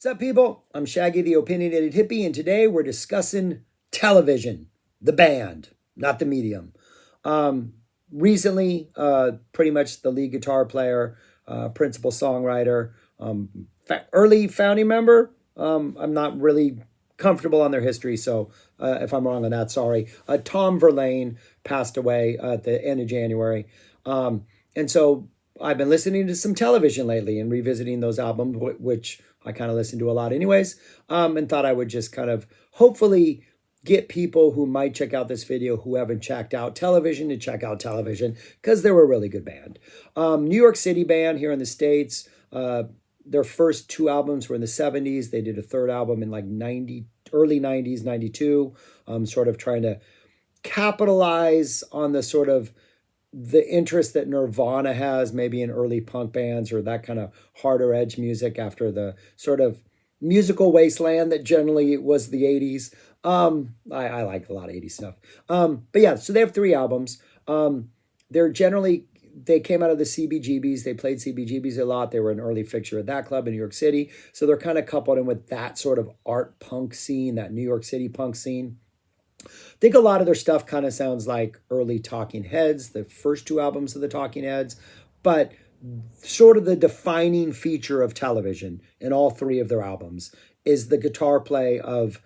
What's up, people? I'm Shaggy, the opinionated hippie, and today we're discussing television, the band, not the medium. Recently, pretty much the lead guitar player, principal songwriter, early founding member. I'm not really comfortable on their history, so if I'm wrong on that, sorry. Tom Verlaine passed away at the end of January. And so I've been listening to some television lately and revisiting those albums, which I kind of listen to a lot anyways, and thought I would just kind of hopefully get people who might check out this video who haven't checked out television to check out television because they were a really good band. New York City band here in the States. Their first two albums were in the 70s. They did a third album in like early 90s, 92, sort of trying to capitalize on the sort of the interest that Nirvana has maybe in early punk bands or that kind of harder edge music after the sort of musical wasteland that generally was the 80s. I like a lot of 80s stuff. But yeah, so they have three albums. They came out of the CBGBs. They played CBGBs a lot. They were an early fixture at that club in New York City. So they're kind of coupled in with that sort of art punk scene, that New York City punk scene. I think a lot of their stuff kind of sounds like early Talking Heads, the first two albums of the Talking Heads, but sort of the defining feature of television in all three of their albums is the guitar play of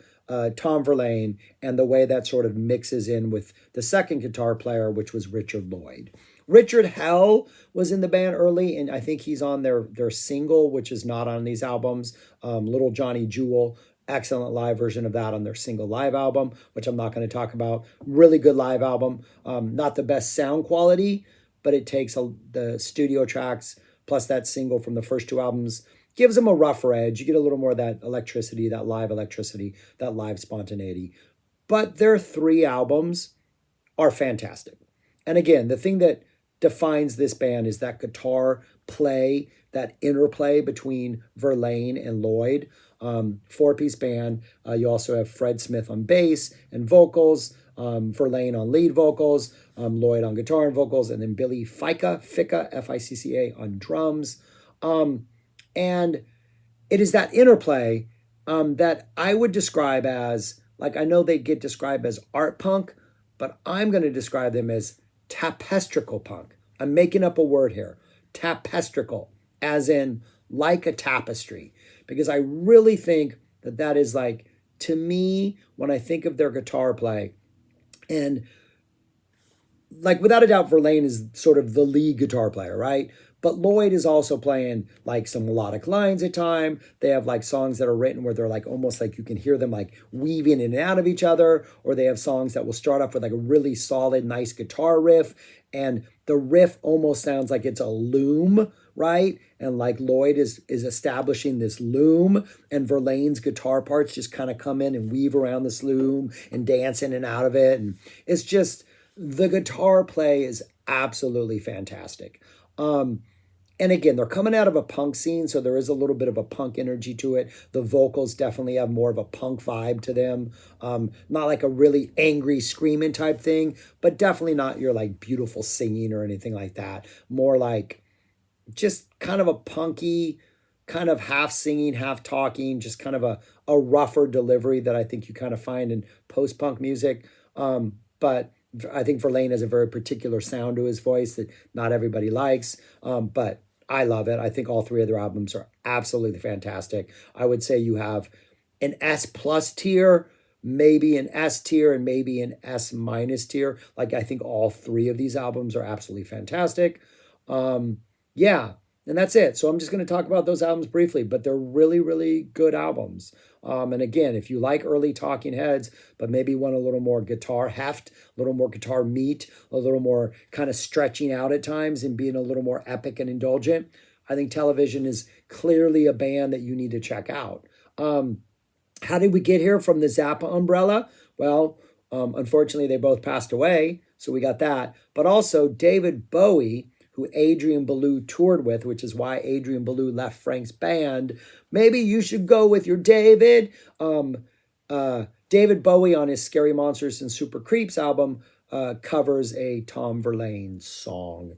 Tom Verlaine and the way that sort of mixes in with the second guitar player, which was Richard Lloyd. Richard Hell was in the band early, and I think he's on their single, which is not on these albums, Little Johnny Jewel. Excellent live version of that on their single live album, which I'm not going to talk about. Really good live album. Not the best sound quality, but it takes the studio tracks plus that single from the first two albums, gives them a rougher edge. You get a little more of that electricity, that live spontaneity. But their three albums are fantastic. And again, the thing that defines this band is that guitar play, that interplay between Verlaine and Lloyd. Four-piece band. You also have Fred Smith on bass and vocals, Verlaine on lead vocals, Lloyd on guitar and vocals, and then Billy Ficca, F-I-C-C-A, on drums. And it is that interplay that I would describe as, like, I know they get described as art punk, but I'm going to describe them as tapestrical punk. I'm making up a word here. Tapestrical, as in like a tapestry. Because I really think that is like, to me, when I think of their guitar play, and like without a doubt, Verlaine is sort of the lead guitar player, right? But Lloyd is also playing like some melodic lines at time. They have like songs that are written where they're like almost like you can hear them like weaving in and out of each other, or they have songs that will start off with like a really solid, nice guitar riff, and the riff almost sounds like it's a loom, right? And like Lloyd is establishing this loom, and Verlaine's guitar parts just kind of come in and weave around this loom and dance in and out of it. And it's just, the guitar play is absolutely fantastic. And again, they're coming out of a punk scene, so there is a little bit of a punk energy to it. The vocals definitely have more of a punk vibe to them. Not like a really angry screaming type thing, but definitely not your like beautiful singing or anything like that. More like just kind of a punky, kind of half singing, half talking, just kind of a rougher delivery that I think you kind of find in post-punk music. But I think Verlaine has a very particular sound to his voice that not everybody likes, but I love it. I think all three of their albums are absolutely fantastic. I would say you have an S plus tier, maybe an S tier, and maybe an S minus tier. Like, I think all three of these albums are absolutely fantastic. Yeah, and that's it. So I'm just going to talk about those albums briefly, but they're really, really good albums. And again, if you like early Talking Heads, but maybe want a little more guitar heft, a little more guitar meat, a little more kind of stretching out at times and being a little more epic and indulgent, I think Television is clearly a band that you need to check out. How did we get here from the Zappa umbrella? Well, unfortunately, they both passed away, so we got that. But also David Bowie, who Adrian Belew toured with, which is why Adrian Belew left Frank's band. Maybe you should go with your David. David Bowie on his Scary Monsters and Super Creeps album covers a Tom Verlaine song,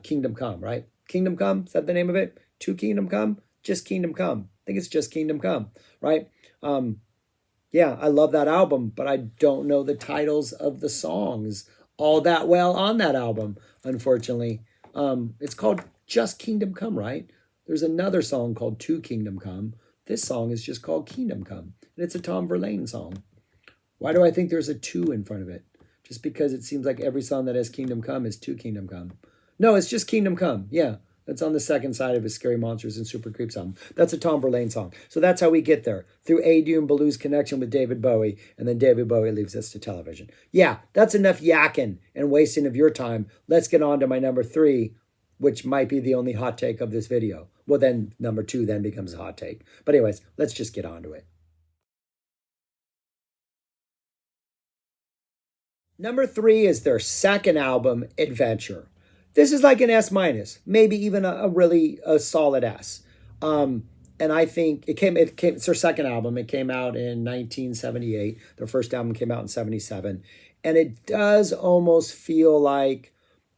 Kingdom Come, right? Kingdom Come, is that the name of it? To Kingdom Come? just Kingdom Come. I think it's just Kingdom Come, right? Yeah, I love that album, but I don't know the titles of the songs all that well on that album, unfortunately. It's called Just Kingdom Come, right? There's another song called To Kingdom Come. This song is just called Kingdom Come, and it's a Tom Verlaine song. Why do I think there's a two in front of it? Just because it seems like every song that has Kingdom Come is To Kingdom Come. No, it's just Kingdom Come. Yeah, that's on the second side of his Scary Monsters and Super Creeps album. That's a Tom Verlaine song. So that's how we get there, through Adrian Ballou's connection with David Bowie, and then David Bowie leaves us to television. Yeah, that's enough yakking and wasting of your time. Let's get on to my number 3, which might be the only hot take of this video. Well, then number 2 then becomes a hot take. But anyways, let's just get on to it. Number 3 is their second album, Adventure. This is like an S minus, maybe even a really a solid S. And I think it's their second album. It came out in 1978. Their first album came out in 77. And it does almost feel like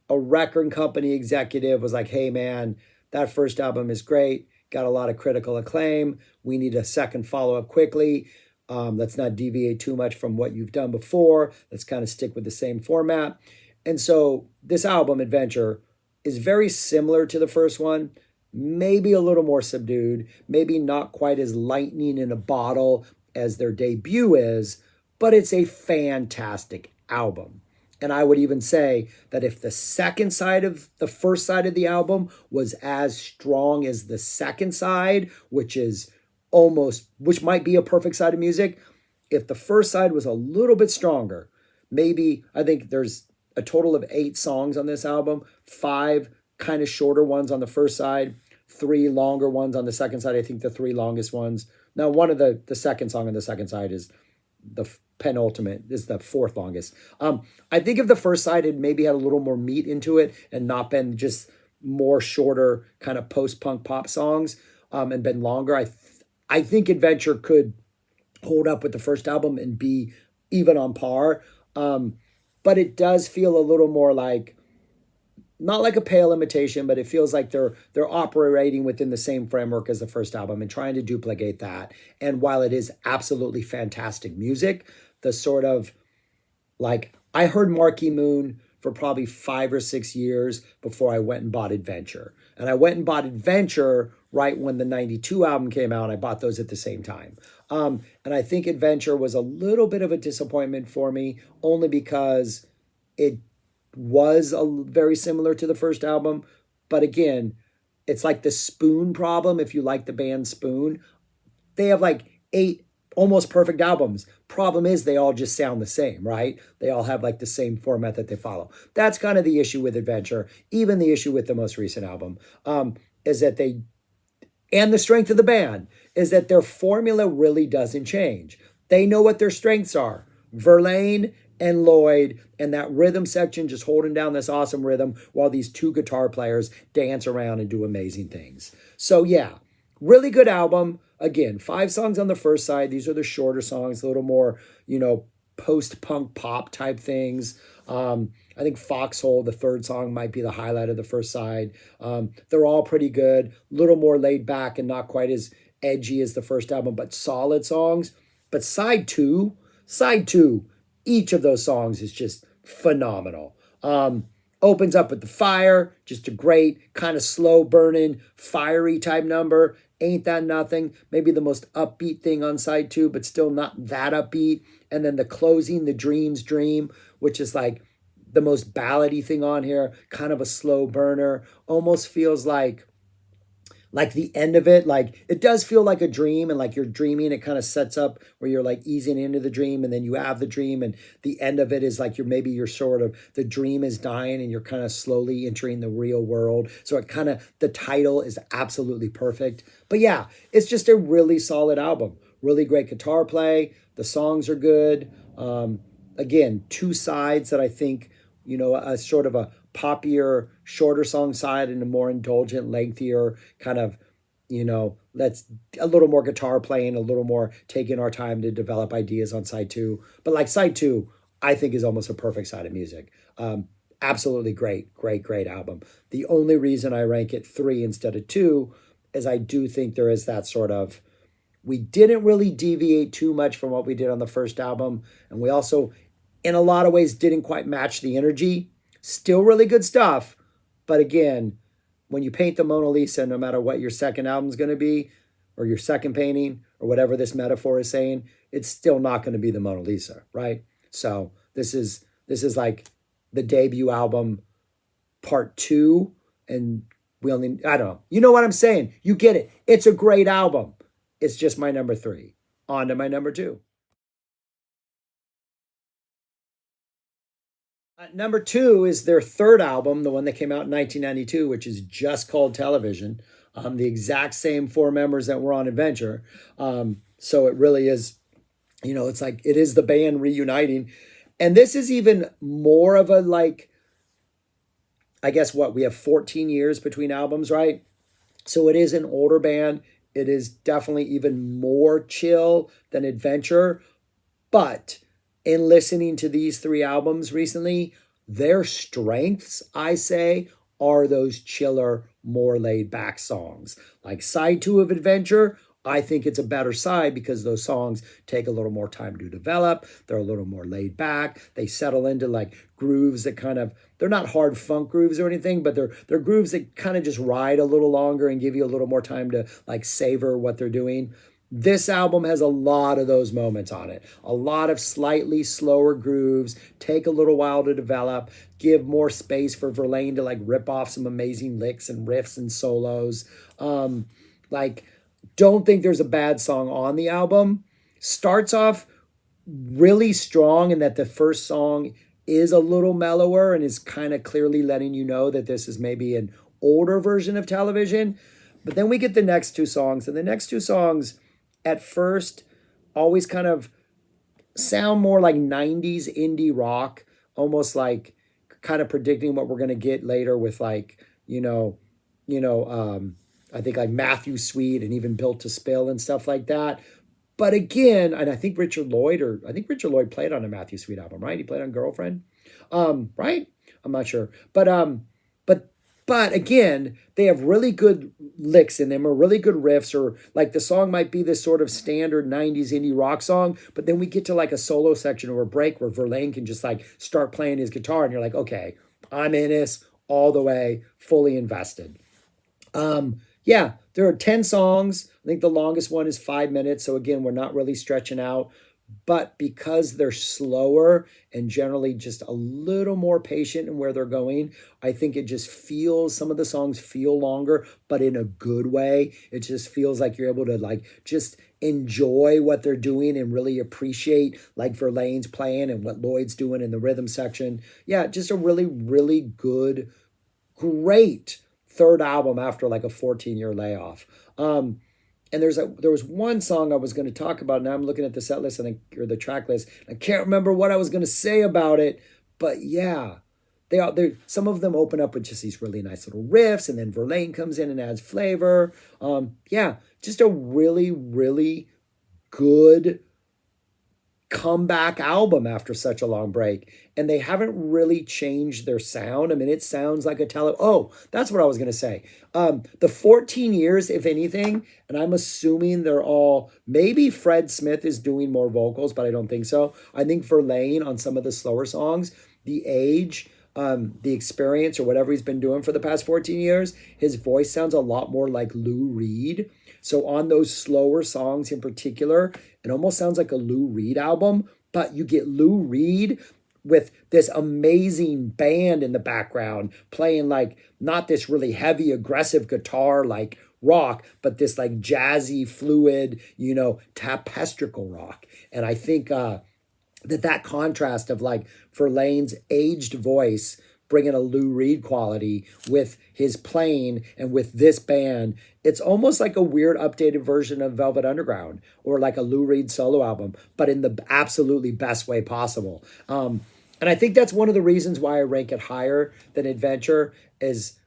a record company executive was like, hey man, that first album is great, got a lot of critical acclaim. We need a second follow-up quickly. Let's not deviate too much from what you've done before. Let's kind of stick with the same format. And so this album, Adventure, is very similar to the first one, maybe a little more subdued, maybe not quite as lightning in a bottle as their debut is, but it's a fantastic album. And I would even say that if the second side of the first side of the album was as strong as the second side, which might be a perfect side of music, if the first side was a little bit stronger, maybe I think there's a total of 8 songs on this album, 5 kind of shorter ones on the first side, 3 longer ones on the second side. I think the 3 longest ones. Now, one of the second song on the second side is the penultimate, is the 4th longest. I think if the first side had maybe had a little more meat into it and not been just more shorter kind of post-punk pop songs and been longer, I think Adventure could hold up with the first album and be even on par. But it does feel a little more like, not like a pale imitation, but it feels like they're operating within the same framework as the first album and trying to duplicate that. And while it is absolutely fantastic music, the sort of like, I heard Marquee Moon for probably 5 or 6 years before I went and bought Adventure. And I went and bought Adventure right when the 92 album came out. I bought those at the same time. And I think Adventure was a little bit of a disappointment for me, only because it was very similar to the first album. But again, it's like the Spoon problem. If you like the band Spoon, they have like 8 almost perfect albums. Problem is, they all just sound the same, right? They all have like the same format that they follow. That's kind of the issue with Adventure. Even the issue with the most recent album is that and the strength of the band is that their formula really doesn't change. They know what their strengths are. Verlaine and Lloyd, and that rhythm section just holding down this awesome rhythm while these 2 guitar players dance around and do amazing things. So yeah, really good album. Again, 5 songs on the first side. These are the shorter songs, a little more, post-punk pop type things. I think Foxhole, the 3rd song, might be the highlight of the first side. They're all pretty good, a little more laid back and not quite as edgy as the first album, but solid songs. But side two, each of those songs is just phenomenal. Opens up with The Fire, just a great kind of slow burning, fiery type number. Ain't That Nothing, maybe the most upbeat thing on side 2, but still not that upbeat. And then the closing, The Dream's Dream, which is like the most ballady thing on here, kind of a slow burner, almost feels like the end of it. Like, it does feel like a dream, and like you're dreaming, it kind of sets up where you're like easing into the dream, and then you have the dream, and the end of it is like you're sort of, the dream is dying and you're kind of slowly entering the real world. So it kind of, the title is absolutely perfect. But yeah, it's just a really solid album. Really great guitar play. The songs are good. Again, 2 sides that I think, a sort of a poppier, shorter song side and a more indulgent, lengthier kind of, let's a little more guitar playing, a little more taking our time to develop ideas on side 2. But like side 2, I think is almost a perfect side of music. Absolutely great album. The only reason I rank it 3 instead of 2 as I do think there is that sort of, we didn't really deviate too much from what we did on the first album. And we also, in a lot of ways, didn't quite match the energy. Still really good stuff. But again, when you paint the Mona Lisa, no matter what your second album is going to be, or your second painting, or whatever this metaphor is saying, it's still not going to be the Mona Lisa, right? So this is like the debut album part two, and we only, I don't know. You know what I'm saying? You get it. It's a great album. It's just my number three. On to my number two. Number two is their third album, the one that came out in 1992, which is just called Television. The exact same four members that were on Adventure. So it really is, it's like it is the band reuniting. And this is even more of a like, I guess what, we have 14 years between albums, right? So it is an older band. It is definitely even more chill than Adventure. But in listening to these three albums recently, their strengths, I say, are those chiller, more laid back songs. Like side two of Adventure, I think it's a better side because those songs take a little more time to develop. They're a little more laid back. They settle into like grooves that kind of, they're not hard funk grooves or anything, but they're grooves that kind of just ride a little longer and give you a little more time to like savor what they're doing. This album has a lot of those moments on it. A lot of slightly slower grooves, take a little while to develop, give more space for Verlaine to like rip off some amazing licks and riffs and solos. Like, don't think there's a bad song on the album. Starts off really strong in that the first song is a little mellower and is kind of clearly letting you know that this is maybe an older version of Television. But then we get the next two songs, and the next two songs at first always kind of sound more like 90s indie rock, almost like kind of predicting what we're going to get later with like, I think like Matthew Sweet and even Built to Spill and stuff like that. But again, and I think Richard Lloyd played on a Matthew Sweet album, right? He played on Girlfriend. Right? I'm not sure. But but again, they have really good licks in them or really good riffs, or like the song might be this sort of standard 90s indie rock song, but then we get to like a solo section or a break where Verlaine can just like start playing his guitar and you're like, okay, I'm in this all the way, fully invested. Yeah, there are 10 songs. I think the longest one is 5 minutes. So again, we're not really stretching out. But because they're slower and generally just a little more patient in where they're going, I think it just feels, some of the songs feel longer, but in a good way. It just feels like you're able to like just enjoy what they're doing and really appreciate like Verlaine's playing and what Lloyd's doing in the rhythm section. Yeah, just a really, really good, great third album after like a 14-year layoff. And there was one song I was going to talk about. Now I'm looking at the set list or the track list. I can't remember what I was going to say about it, but yeah, they some of them open up with just these really nice little riffs, and then Verlaine comes in and adds flavor. Yeah, just a really, really good comeback album after such a long break, and they haven't really changed their sound. I mean, it sounds like that's what I was going to say. The 14 years, if anything, and I'm assuming they're all, maybe Fred Smith is doing more vocals, but I don't think so. I think Verlaine on some of the slower songs, the age, the experience, or whatever he's been doing for the past 14 years, his voice sounds a lot more like Lou Reed. So on those slower songs in particular, it almost sounds like a Lou Reed album, but you get Lou Reed with this amazing band in the background playing like not this really heavy, aggressive guitar like rock, but this like jazzy, fluid, tapestrical rock. And I think that contrast of like Verlaine's aged voice bringing a Lou Reed quality with his playing and with this band, it's almost like a weird updated version of Velvet Underground or like a Lou Reed solo album, but in the absolutely best way possible. And I think that's one of the reasons why I rank it higher than Adventure, is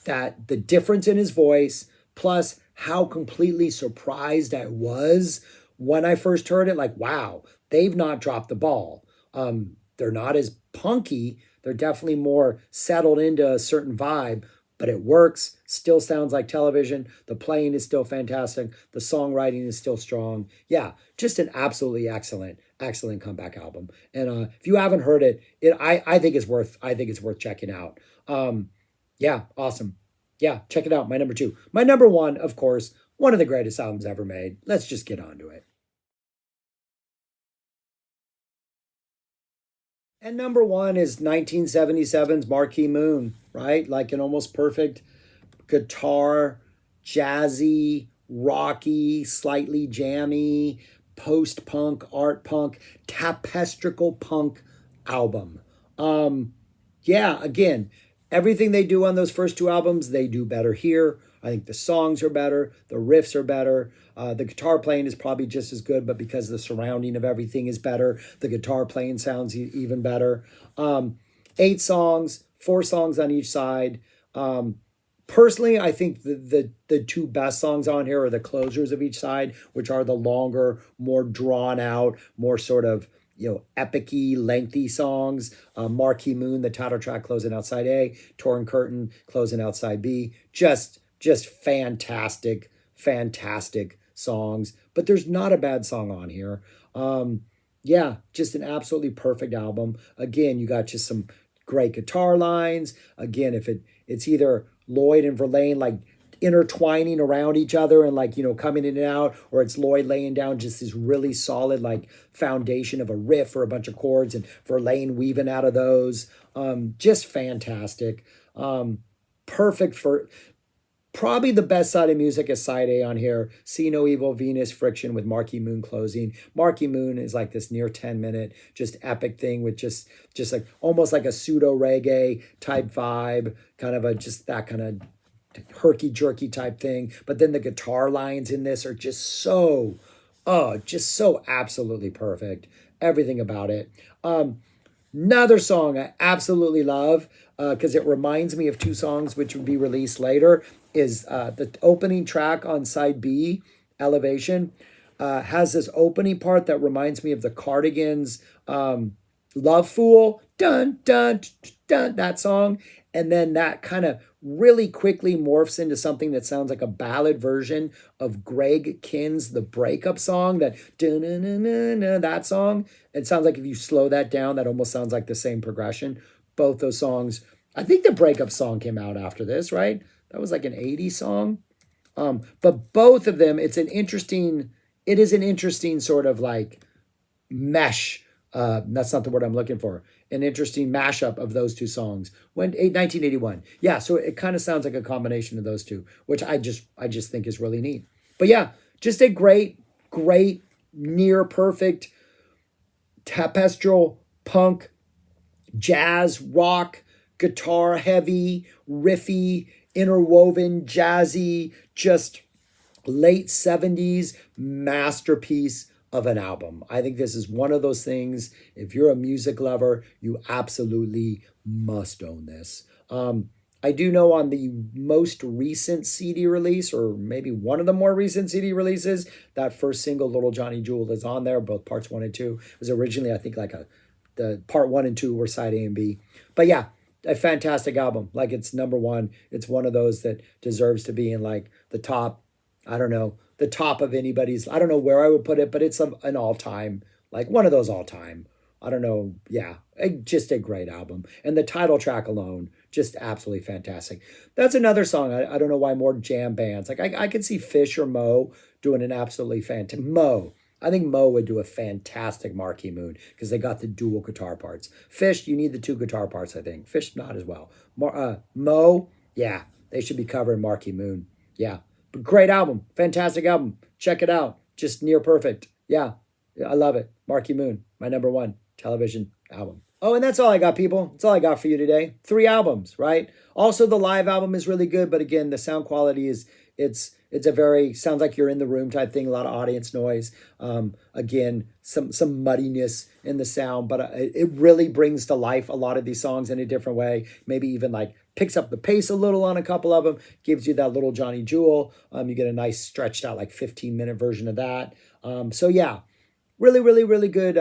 that the difference in his voice, plus how completely surprised I was when I first heard it. Like, wow, they've not dropped the ball. They're not as punky. They're definitely more settled into a certain vibe, but it works. Still sounds like television. The playing is still fantastic. The songwriting is still strong. Yeah, just an absolutely excellent comeback album. And if you haven't heard it, I think it's worth checking out. Yeah, awesome. Yeah, check it out. My number two. My number one, of course, one of the greatest albums ever made. Let's just get on to it. And number one is 1977's Marquee Moon, right? Like an almost perfect guitar, jazzy, rocky, slightly jammy, post punk, art punk, tapestrical punk album. Um, yeah, again, everything they do on those first two albums, they do better here. I think the songs are better, the riffs are better. The guitar playing is probably just as good, but because the surrounding of everything is better, the guitar playing sounds even better. 8 songs, 4 songs on each side. Personally, I think the two best songs on here are the closers of each side, which are the longer, more drawn out, more sort of epic-y, lengthy songs. Marquee Moon, the title track, closing outside A. Torn Curtain, closing outside B. Just fantastic songs. But there's not a bad song on here. Yeah, just an absolutely perfect album. Again, you got just some great guitar lines. Again, if it's either Lloyd and Verlaine like intertwining around each other and like coming in and out, or it's Lloyd laying down just this really solid like foundation of a riff or a bunch of chords and Verlaine weaving out of those. Just fantastic. Perfect for probably the best side of music is side A on here. See No Evil, Venus, Friction with Marquee Moon closing. Marquee Moon is like this near 10-minute just epic thing with just like almost like a pseudo reggae type vibe, kind of a just that kind of herky jerky type thing. But then the guitar lines in this are just so absolutely perfect. Everything about it. Another song I absolutely love because it reminds me of 2 songs which would be released later is the opening track on side B, Elevation, has this opening part that reminds me of the Cardigans' Love Fool, dun, dun, dun, that song. And then that kind of really quickly morphs into something that sounds like a ballad version of Greg Kinn's The Breakup Song, that that song. It sounds like if you slow that down, that almost sounds like the same progression. Both those songs. I think the Breakup Song came out after this, right? That was like an 80s song. But both of them, it is an interesting sort of like mesh. That's not the word I'm looking for. An interesting mashup of those 2 songs. 1981. Yeah, so it kind of sounds like a combination of those two, which I just think is really neat. But yeah, just a great, near perfect tapestral punk, jazz, rock, guitar heavy, riffy, interwoven, jazzy, just late 70s masterpiece of an album. I think this is one of those things, if you're a music lover, you absolutely must own this. I do know on the most recent CD release, or maybe one of the more recent CD releases, that first single, Little Johnny Jewel, is on there, both parts 1 and 2. It was originally, I think, like the part 1 and 2 were side A and B. But yeah, a fantastic album. Like, it's number one. It's one of those that deserves to be in like the top, I don't know, the top of anybody's. I don't know where I would put it, but it's an all-time, like one of those all-time. I don't know. Yeah, just a great album. And the title track alone, just absolutely fantastic. That's another song. I don't know why more jam bands. Like I could see Fish or Mo doing an absolutely fantastic. I think Mo would do a fantastic Marquee Moon because they got the dual guitar parts. Fish, you need the 2 guitar parts, I think. Fish, not as well. Mo, yeah, they should be covering Marquee Moon. Yeah. But great album. Fantastic album. Check it out. Just near perfect. Yeah. I love it. Marquee Moon, my number one television album. Oh, and that's all I got, people. That's all I got for you today. 3 albums, right? Also, the live album is really good, but again, the sound quality it's a very sounds like you're in the room type thing. A lot of audience noise. Again, some muddiness in the sound, but it really brings to life a lot of these songs in a different way. Maybe even like picks up the pace a little on a couple of them. Gives you that Little Johnny Jewel. You get a nice stretched out like 15-minute version of that. So yeah. Really, really, really good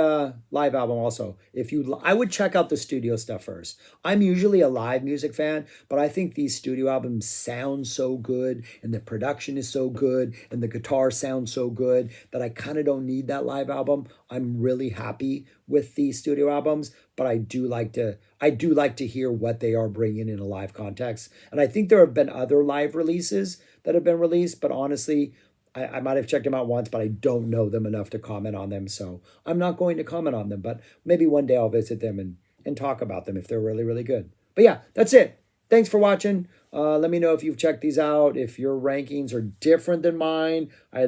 live album. Also, if you, I would check out the studio stuff first. I'm usually a live music fan, but I think these studio albums sound so good, and the production is so good, and the guitar sounds so good that I kind of don't need that live album. I'm really happy with the studio albums, but I do like to hear what they are bringing in a live context. And I think there have been other live releases that have been released, but honestly, I might have checked them out once, but I don't know them enough to comment on them. So I'm not going to comment on them, but maybe one day I'll visit them and talk about them if they're really, really good. But yeah, that's it. Thanks for watching. Let me know if you've checked these out, if your rankings are different than mine. I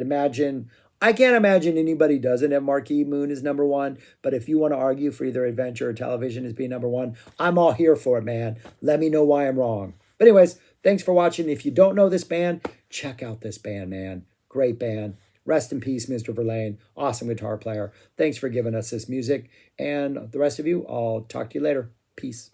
can't imagine anybody doesn't have Marquee Moon as number one, but if you want to argue for either adventure or television as being number one, I'm all here for it, man. Let me know why I'm wrong. But anyways, thanks for watching. If you don't know this band, check out this band, man. Great band. Rest in peace, Mr. Verlaine. Awesome guitar player. Thanks for giving us this music. And the rest of you, I'll talk to you later. Peace.